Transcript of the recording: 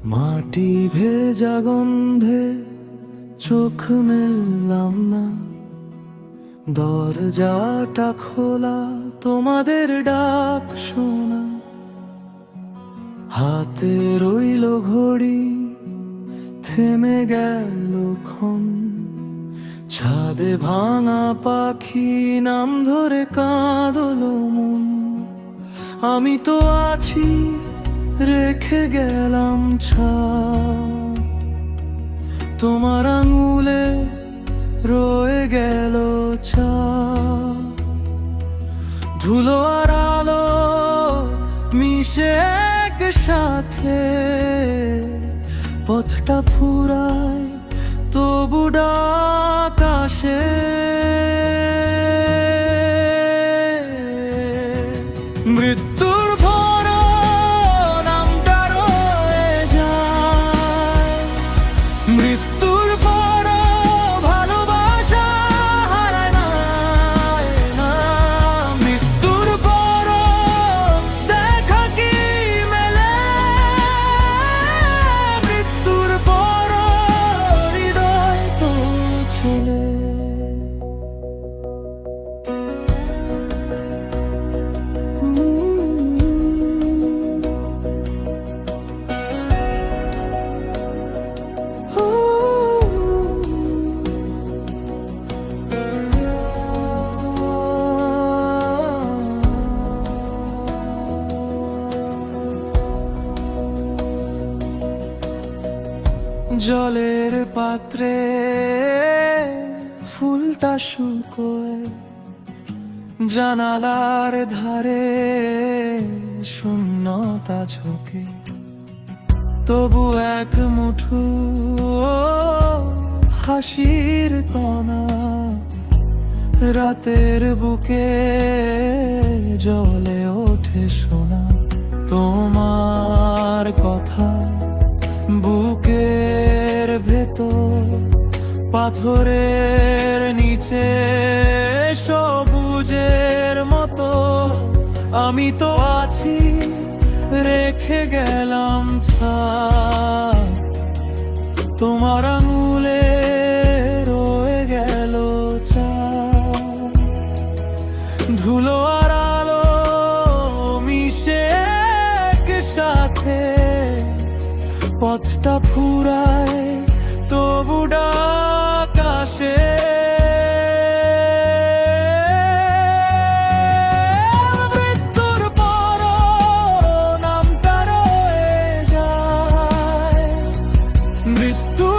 মাটি ভেজা গন্ধে চোখ মেললাম না, দরজাটা খোলা তোমাদের ডাক শোনা। হাতে রইল ঘড়ি, থেমে গেল ক্ষণ, ছাদে ভাঙা পাখি নাম ধরে কাঁদলো মন। আমি তো আছি, রেখে গেলাম ছাপ, তোমার আঙুলে রয়ে গেল ছাপ। ধুলো আর আলো মিশে একসাথে, পথটা ফুরায় তবু ডাক আসে। মৃত্যুর ভরা নামটা রয়ে যায়, মৃত্যুর পরও ভালোবাসা হারায় না। মৃত্যুর পরও দেখা কি মেলে, মৃত্যুর পরও হৃদয় তো চলে। জলের পাত্রে ফুলটা শুকোয়, জানালার ধারে শূন্যতা ঝোঁকে। তবু এক মুঠো হাসির কণা রাতের বুকে জ্বলে ওঠে সোনা। তোমার কথা বুকের ভেতর পাথরের নিচে সবুজের মতো। আমি তো আছি, রেখে গেলাম ছাপ, তোমার আঙুলে রয়ে গেল ছাপ। ধুলো আর আলো মিশে একসাথে, পথটা ফুরায় তবু ডাক আসে। মৃত্যুর পরও নামটা রয়ে যায়, মৃত্যু